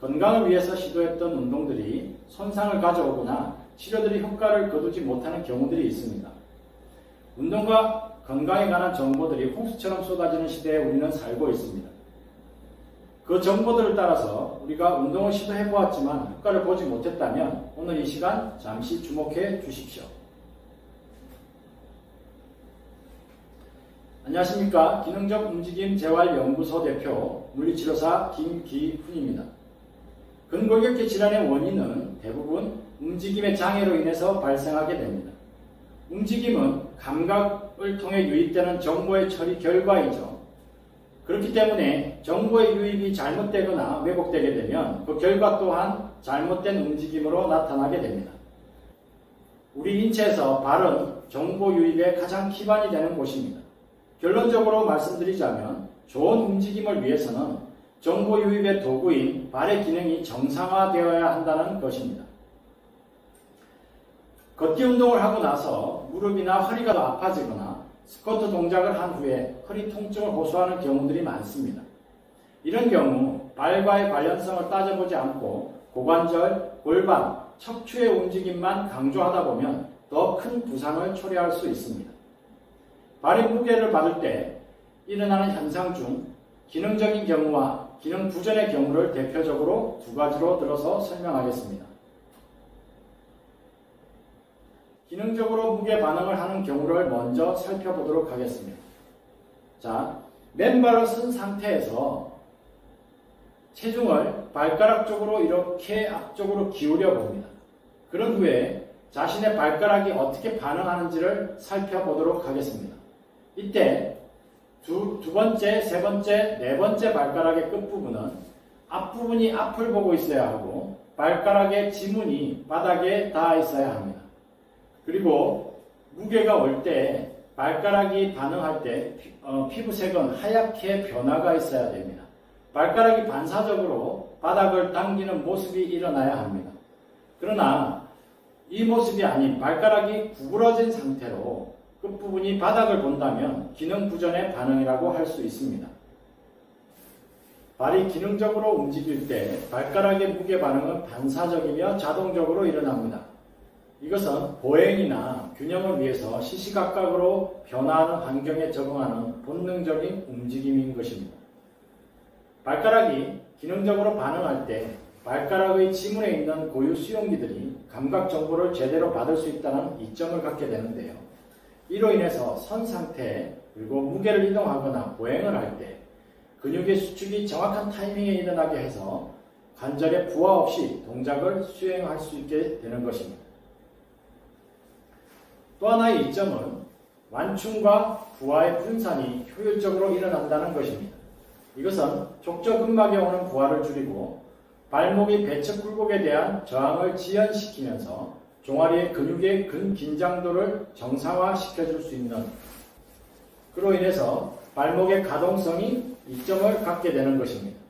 건강을 위해서 시도했던 운동들이 손상을 가져오거나 치료들이 효과를 거두지 못하는 경우들이 있습니다. 운동과 건강에 관한 정보들이 홍수처럼 쏟아지는 시대에 우리는 살고 있습니다. 그 정보들을 따라서 우리가 운동을 시도해보았지만 효과를 보지 못했다면 오늘 이 시간 잠시 주목해 주십시오. 안녕하십니까. 기능적 움직임 재활연구소 대표 물리치료사 김기훈입니다. 근골격계 질환의 원인은 대부분 움직임의 장애로 인해서 발생하게 됩니다. 움직임은 감각을 통해 유입되는 정보의 처리 결과이죠. 그렇기 때문에 정보의 유입이 잘못되거나 왜곡되게 되면 그 결과 또한 잘못된 움직임으로 나타나게 됩니다. 우리 인체에서 발은 정보 유입의 가장 기반이 되는 곳입니다. 결론적으로 말씀드리자면 좋은 움직임을 위해서는 정보 유입의 도구인 발의 기능이 정상화되어야 한다는 것입니다. 걷기 운동을 하고 나서 무릎이나 허리가 아파지거나 스쿼트 동작을 한 후에 허리 통증을 호소하는 경우들이 많습니다. 이런 경우 발과의 관련성을 따져보지 않고 고관절, 골반, 척추의 움직임만 강조하다 보면 더 큰 부상을 초래할 수 있습니다. 발의 무게를 받을 때 일어나는 현상 중 기능적인 경우와 기능 부전의 경우를 대표적으로 두 가지로 들어서 설명하겠습니다. 기능적으로 무게 반응을 하는 경우를 먼저 살펴보도록 하겠습니다. 자, 맨발을 쓴 상태에서 체중을 발가락 쪽으로 이렇게 앞쪽으로 기울여 봅니다. 그런 후에 자신의 발가락이 어떻게 반응하는지를 살펴보도록 하겠습니다. 이때 두 번째, 세 번째, 네 번째 발가락의 끝부분은 앞부분이 앞을 보고 있어야 하고 발가락의 지문이 바닥에 닿아 있어야 합니다. 그리고 무게가 올 때 발가락이 반응할 때 피부색은 하얗게 변화가 있어야 됩니다. 발가락이 반사적으로 바닥을 당기는 모습이 일어나야 합니다. 그러나 이 모습이 아닌 발가락이 구부러진 상태로 끝부분이 바닥을 본다면 기능 부전의 반응이라고 할 수 있습니다. 발이 기능적으로 움직일 때 발가락의 무게 반응은 반사적이며 자동적으로 일어납니다. 이것은 보행이나 균형을 위해서 시시각각으로 변화하는 환경에 적응하는 본능적인 움직임인 것입니다. 발가락이 기능적으로 반응할 때 발가락의 지문에 있는 고유 수용기들이 감각 정보를 제대로 받을 수 있다는 이점을 갖게 되는데요. 이로 인해서 선 상태 그리고 무게를 이동하거나 보행을 할 때 근육의 수축이 정확한 타이밍에 일어나게 해서 관절에 부하 없이 동작을 수행할 수 있게 되는 것입니다. 또 하나의 이점은 완충과 부하의 분산이 효율적으로 일어난다는 것입니다. 이것은 족저근막에 오는 부하를 줄이고 발목이 배측 굴곡에 대한 저항을 지연시키면서 종아리의 근육의 근긴장도를 정상화시켜줄 수 있는 그로 인해서 발목의 가동성이 이점을 갖게 되는 것입니다.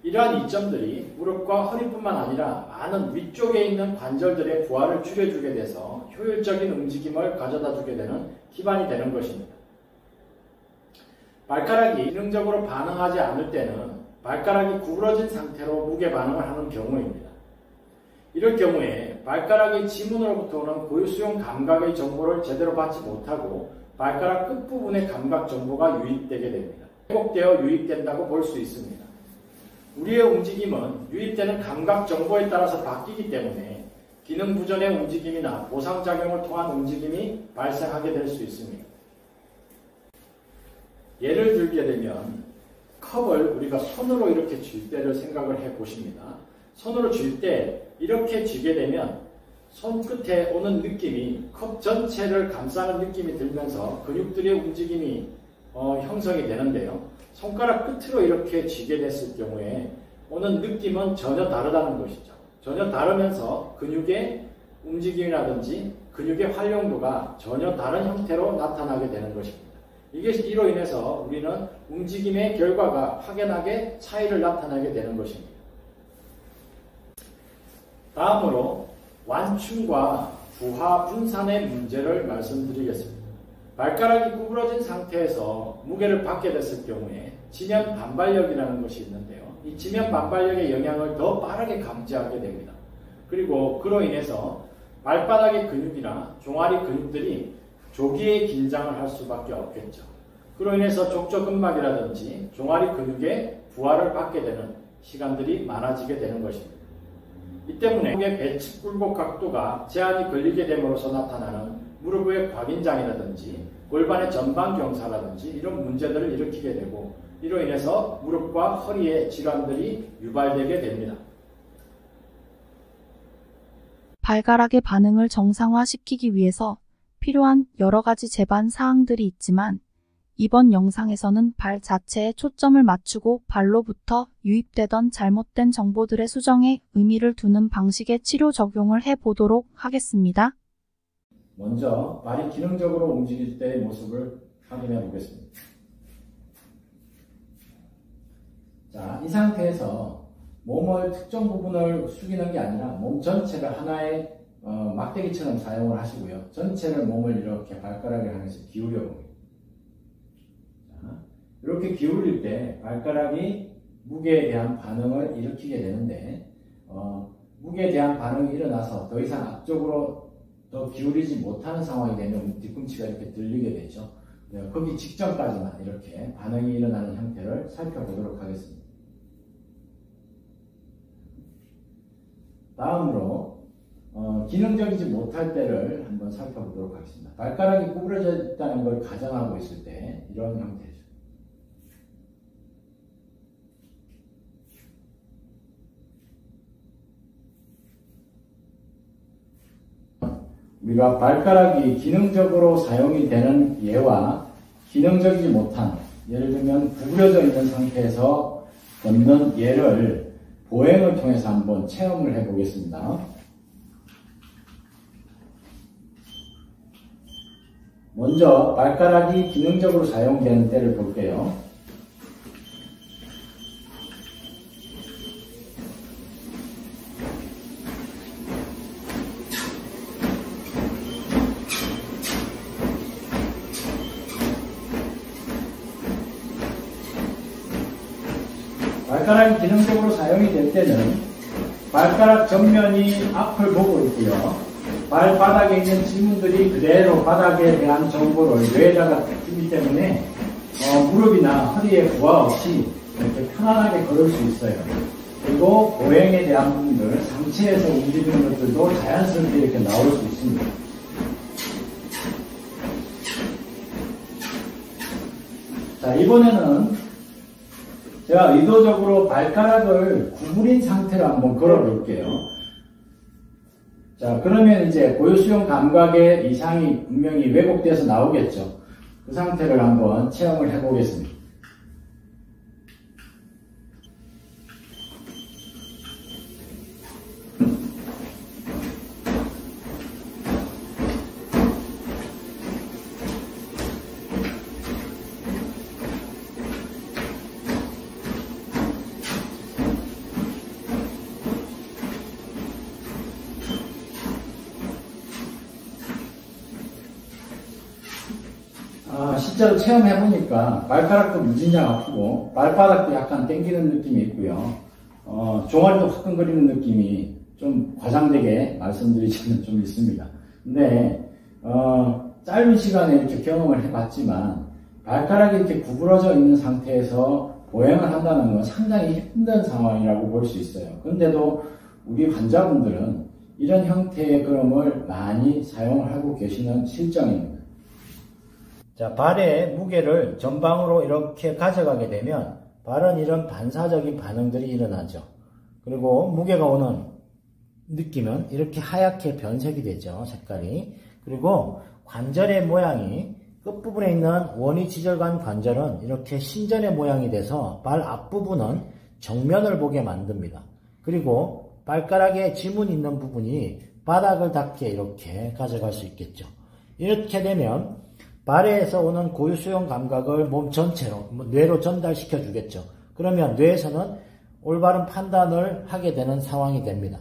이러한 이점들이 무릎과 허리뿐만 아니라 많은 위쪽에 있는 관절들의 부하를 줄여주게 돼서 효율적인 움직임을 가져다주게 되는 기반이 되는 것입니다. 발가락이 기능적으로 반응하지 않을 때는 발가락이 구부러진 상태로 무게 반응을 하는 경우입니다. 이럴 경우에 발가락의 지문으로부터 오는 고유 수용 감각의 정보를 제대로 받지 못하고 발가락 끝부분의 감각 정보가 유입되게 됩니다. 왜곡되어 유입된다고 볼 수 있습니다. 우리의 움직임은 유입되는 감각 정보에 따라서 바뀌기 때문에 기능 부전의 움직임이나 보상작용을 통한 움직임이 발생하게 될 수 있습니다. 예를 들게 되면 컵을 우리가 손으로 이렇게 쥘 때를 생각을 해 보십니다. 손으로 쥘 때 이렇게 쥐게 되면 손끝에 오는 느낌이 컵 전체를 감싸는 느낌이 들면서 근육들의 움직임이 형성이 되는데요. 손가락 끝으로 이렇게 쥐게 됐을 경우에 오는 느낌은 전혀 다르다는 것이죠. 전혀 다르면서 근육의 움직임이라든지 근육의 활용도가 전혀 다른 형태로 나타나게 되는 것입니다. 이로 인해서 우리는 움직임의 결과가 확연하게 차이를 나타나게 되는 것입니다. 다음으로 완충과 부하 분산의 문제를 말씀드리겠습니다. 발가락이 구부러진 상태에서 무게를 받게 됐을 경우에 지면 반발력이라는 것이 있는데요. 이 지면 반발력의 영향을 더 빠르게 감지하게 됩니다. 그리고 그로 인해서 발바닥의 근육이나 종아리 근육들이 조기에 긴장을 할 수밖에 없겠죠. 그로 인해서 족저근막이라든지 종아리 근육의 부하를 받게 되는 시간들이 많아지게 되는 것입니다. 이 때문에 무릎의 배측 굴곡 각도가 제한이 걸리게 됨으로써 나타나는 무릎의 곽인장이라든지 골반의 전방 경사라든지 이런 문제들을 일으키게 되고, 이로 인해서 무릎과 허리의 질환들이 유발되게 됩니다. 발가락의 반응을 정상화시키기 위해서 필요한 여러 가지 제반 사항들이 있지만, 이번 영상에서는 발 자체에 초점을 맞추고 발로부터 유입되던 잘못된 정보들의 수정에 의미를 두는 방식의 치료 적용을 해보도록 하겠습니다. 먼저 발이 기능적으로 움직일 때의 모습을 확인해 보겠습니다. 자, 이 상태에서 몸을 특정 부분을 숙이는 게 아니라 몸 전체를 하나의 막대기처럼 사용을 하시고요. 전체를 몸을 이렇게 발가락을 향해서 기울여 봅니다. 자, 이렇게 기울일 때 발가락이 무게에 대한 반응을 일으키게 되는데, 무게에 대한 반응이 일어나서 더 이상 앞쪽으로 더 기울이지 못하는 상황이 되면 뒤꿈치가 이렇게 들리게 되죠. 거기 직전까지만 이렇게 반응이 일어나는 형태를 살펴보도록 하겠습니다. 다음으로 기능적이지 못할 때를 한번 살펴보도록 하겠습니다. 발가락이 구부러져 있다는 걸 가정하고 있을 때 이런 형태죠. 우리가 발가락이 기능적으로 사용이 되는 예와 기능적이지 못한, 예를 들면 구부려져 있는 상태에서 걷는 예를 보행을 통해서 한번 체험을 해 보겠습니다. 먼저 발가락이 기능적으로 사용되는 때를 볼게요. 발가락이 기능적으로 사용이 될 때는 발가락 전면이 앞을 보고 있고요. 발바닥에 있는 지문들이 그대로 바닥에 대한 정보를 뇌에다가 주기 때문에 무릎이나 허리에 부하 없이 이렇게 편안하게 걸을 수 있어요. 그리고 보행에 대한 부분들, 상체에서 움직이는 것들도 자연스럽게 이렇게 나올 수 있습니다. 자, 이번에는 제가 의도적으로 발가락을 구부린 상태로 한번 걸어 볼게요. 자, 그러면 이제 고유수용 감각의 이상이 분명히 왜곡돼서 나오겠죠. 그 상태를 한번 체험을 해 보겠습니다. 실제로 체험해보니까 발가락도 무진장 아프고 발바닥도 약간 당기는 느낌이 있고요. 종아리도 화끈거리는 느낌이 좀 과장되게 말씀드리지는 좀 있습니다. 근데 짧은 시간에 이렇게 경험을 해봤지만 발가락이 이렇게 구부러져 있는 상태에서 보행을 한다는 건 상당히 힘든 상황이라고 볼 수 있어요. 그런데도 우리 환자분들은 이런 형태의 걸음을 많이 사용을 하고 계시는 실정입니다. 자, 발의 무게를 전방으로 이렇게 가져가게 되면 발은 이런 반사적인 반응들이 일어나죠. 그리고 무게가 오는 느낌은 이렇게 하얗게 변색이 되죠, 색깔이. 그리고 관절의 모양이 끝부분에 있는 원위지절관 관절은 이렇게 신전의 모양이 돼서 발 앞부분은 정면을 보게 만듭니다. 그리고 발가락에 지문 있는 부분이 바닥을 닿게 이렇게 가져갈 수 있겠죠. 이렇게 되면 발에서 오는 고유수용 감각을 몸 전체로, 뇌로 전달시켜 주겠죠. 그러면 뇌에서는 올바른 판단을 하게 되는 상황이 됩니다.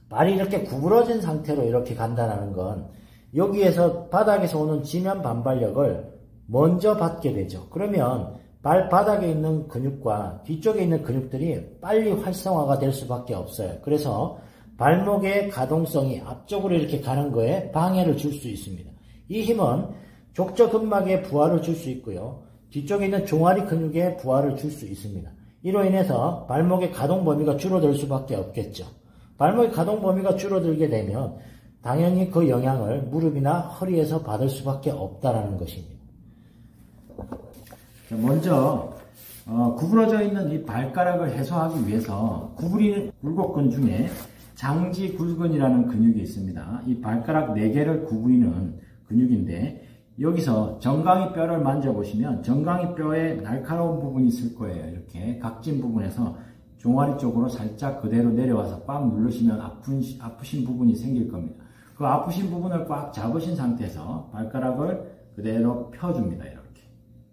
발이 이렇게 구부러진 상태로 이렇게 간다는 건 여기에서 바닥에서 오는 지면 반발력을 먼저 받게 되죠. 그러면 발바닥에 있는 근육과 뒤쪽에 있는 근육들이 빨리 활성화가 될 수밖에 없어요. 그래서 발목의 가동성이 앞쪽으로 이렇게 가는 거에 방해를 줄 수 있습니다. 이 힘은 족저근막에 부하를 줄 수 있고요. 뒤쪽에 있는 종아리 근육에 부하를 줄 수 있습니다. 이로 인해서 발목의 가동 범위가 줄어들 수밖에 없겠죠. 발목의 가동 범위가 줄어들게 되면 당연히 그 영향을 무릎이나 허리에서 받을 수밖에 없다라는 것입니다. 먼저 구부러져 있는 이 발가락을 해소하기 위해서 구부리는 굴곡근 중에 장지굴근이라는 근육이 있습니다. 이 발가락 4개를 구부리는 근육인데 여기서 정강이 뼈를 만져보시면 정강이 뼈에 날카로운 부분이 있을 거예요. 이렇게 각진 부분에서 종아리 쪽으로 살짝 그대로 내려와서 꽉 누르시면 아프신 부분이 생길 겁니다. 그 아프신 부분을 꽉 잡으신 상태에서 발가락을 그대로 펴줍니다. 이렇게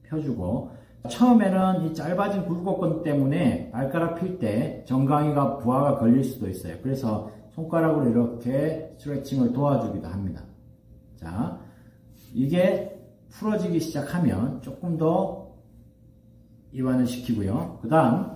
펴주고 처음에는 이 짧아진 굴곡근 때문에 발가락 필 때 정강이가 부하가 걸릴 수도 있어요. 그래서 손가락으로 이렇게 스트레칭을 도와주기도 합니다. 자, 이게 풀어지기 시작하면 조금 더 이완을 시키고요. 그 다음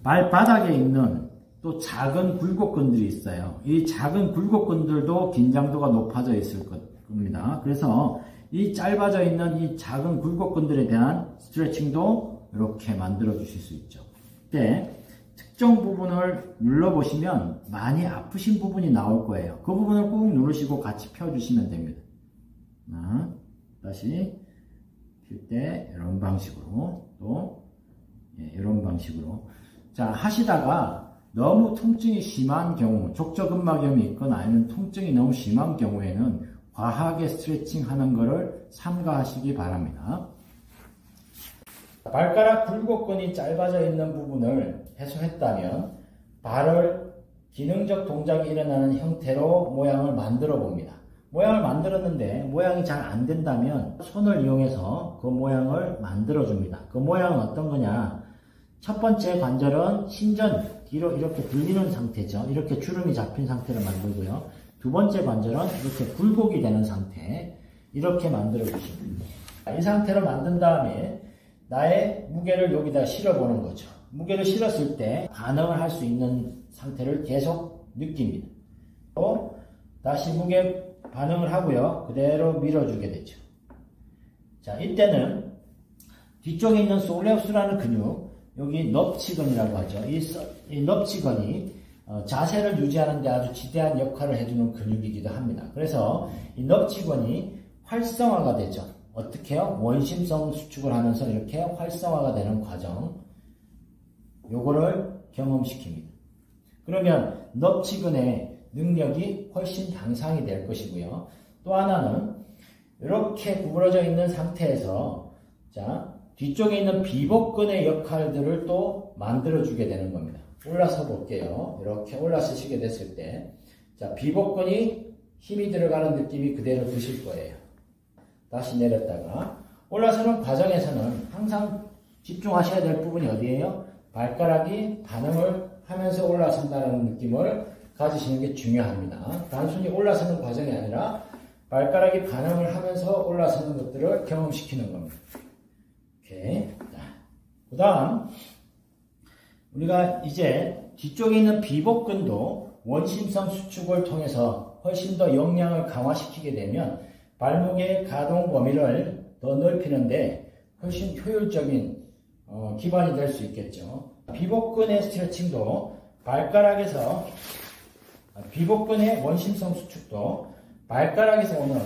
발바닥에 있는 또 작은 굴곡근들이 있어요. 이 작은 굴곡근들도 긴장도가 높아져 있을 겁니다. 그래서 이 짧아져 있는 이 작은 굴곡근들에 대한 스트레칭도 이렇게 만들어 주실 수 있죠. 이때 특정 부분을 눌러보시면 많이 아프신 부분이 나올 거예요. 그 부분을 꾹 누르시고 같이 펴주시면 됩니다. 다시 필 때 이런 방식으로 또 이런 방식으로 자 하시다가 너무 통증이 심한 경우 족저근막염이 있거나 아니면 통증이 너무 심한 경우에는 과하게 스트레칭 하는 것을 삼가하시기 바랍니다. 발가락 굴곡근이 짧아져 있는 부분을 해소했다면 발을 기능적 동작이 일어나는 형태로 모양을 만들어 봅니다. 모양을 만들었는데 모양이 잘 안 된다면 손을 이용해서 그 모양을 만들어 줍니다. 그 모양은 어떤 거냐? 첫 번째 관절은 신전 뒤로 이렇게 들리는 상태죠. 이렇게 주름이 잡힌 상태를 만들고요. 두 번째 관절은 이렇게 굴곡이 되는 상태 이렇게 만들어 주십니다. 이 상태로 만든 다음에 나의 무게를 여기다 실어보는 거죠. 무게를 실었을 때 반응을 할 수 있는 상태를 계속 느낍니다. 또 다시 무게 반응을 하고요. 그대로 밀어주게 되죠. 자, 이때는 뒤쪽에 있는 솔레우스라는 근육, 여기 넙치근이라고 하죠. 이 넙치근이 자세를 유지하는 데 아주 지대한 역할을 해주는 근육이기도 합니다. 그래서 이 넙치근이 활성화가 되죠. 어떻게요? 원심성 수축을 하면서 이렇게 활성화가 되는 과정, 요거를 경험시킵니다. 그러면 넙치근의 능력이 훨씬 향상이 될 것이고요. 또 하나는 이렇게 구부러져 있는 상태에서 자 뒤쪽에 있는 비복근의 역할들을 또 만들어주게 되는 겁니다. 올라서 볼게요. 이렇게 올라서시게 됐을 때 자 비복근이 힘이 들어가는 느낌이 그대로 드실 거예요. 다시 내렸다가 올라서는 과정에서는 항상 집중하셔야 될 부분이 어디예요? 발가락이 반응을 하면서 올라선다는 느낌을 가지시는 게 중요합니다. 단순히 올라서는 과정이 아니라 발가락이 반응을 하면서 올라서는 것들을 경험시키는 겁니다. 오케이. 그 다음 우리가 이제 뒤쪽에 있는 비복근도 원심성 수축을 통해서 훨씬 더 역량을 강화시키게 되면 발목의 가동 범위를 더 넓히는데 훨씬 효율적인 기반이 될 수 있겠죠. 비복근의 스트레칭도 발가락에서 비복근의 원심성 수축도 발가락에서 오는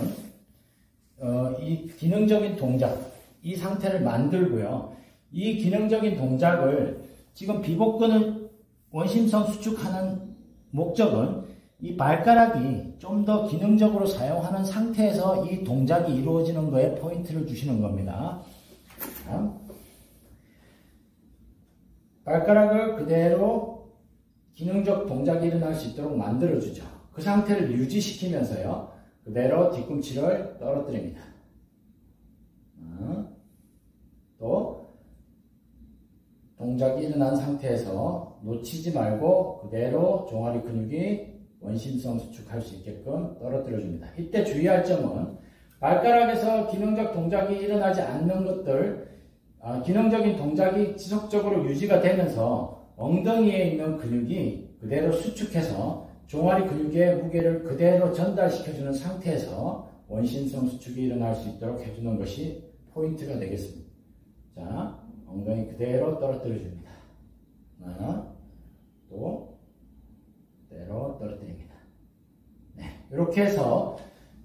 이 기능적인 동작, 이 상태를 만들고요. 이 기능적인 동작을 지금 비복근을 원심성 수축하는 목적은 이 발가락이 좀 더 기능적으로 사용하는 상태에서 이 동작이 이루어지는 거에 포인트를 주시는 겁니다. 발가락을 그대로 기능적 동작이 일어날 수 있도록 만들어주죠. 그 상태를 유지시키면서요. 그대로 뒤꿈치를 떨어뜨립니다. 또 동작이 일어난 상태에서 놓치지 말고 그대로 종아리 근육이 원심성 수축할 수 있게끔 떨어뜨려줍니다. 이때 주의할 점은 발가락에서 기능적 동작이 일어나지 않는 것들 기능적인 동작이 지속적으로 유지가 되면서 엉덩이에 있는 근육이 그대로 수축해서 종아리 근육의 무게를 그대로 전달시켜주는 상태에서 원심성 수축이 일어날 수 있도록 해주는 것이 포인트가 되겠습니다. 자, 엉덩이 그대로 떨어뜨려 줍니다. 하나, 또 그대로 떨어뜨립니다. 네, 이렇게 해서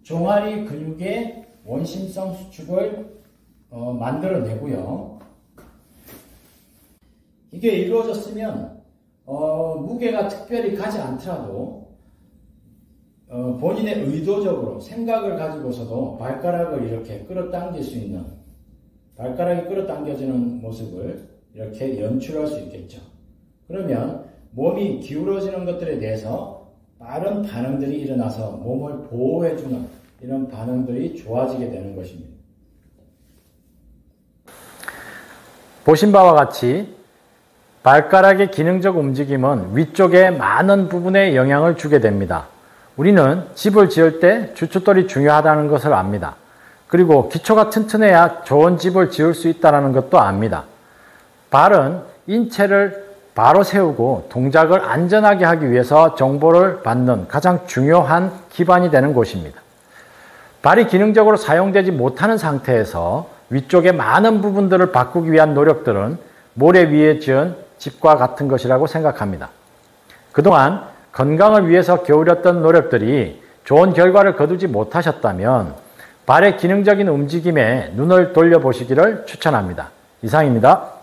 종아리 근육의 원심성 수축을 만들어내고요. 이게 이루어졌으면 무게가 특별히 가지 않더라도 본인의 의도적으로 생각을 가지고서도 발가락을 이렇게 끌어당길 수 있는, 발가락이 끌어당겨지는 모습을 이렇게 연출할 수 있겠죠. 그러면 몸이 기울어지는 것들에 대해서 빠른 반응들이 일어나서 몸을 보호해주는 이런 반응들이 좋아지게 되는 것입니다. 보신 바와 같이 발가락의 기능적 움직임은 위쪽의 많은 부분에 영향을 주게 됩니다. 우리는 집을 지을 때 주춧돌이 중요하다는 것을 압니다. 그리고 기초가 튼튼해야 좋은 집을 지을 수 있다는 것도 압니다. 발은 인체를 바로 세우고 동작을 안전하게 하기 위해서 정보를 받는 가장 중요한 기반이 되는 곳입니다. 발이 기능적으로 사용되지 못하는 상태에서 위쪽의 많은 부분들을 바꾸기 위한 노력들은 모래 위에 지은 집과 같은 것이라고 생각합니다. 그동안 건강을 위해서 게으렸던 노력들이 좋은 결과를 거두지 못하셨다면 발의 기능적인 움직임에 눈을 돌려보시기를 추천합니다. 이상입니다.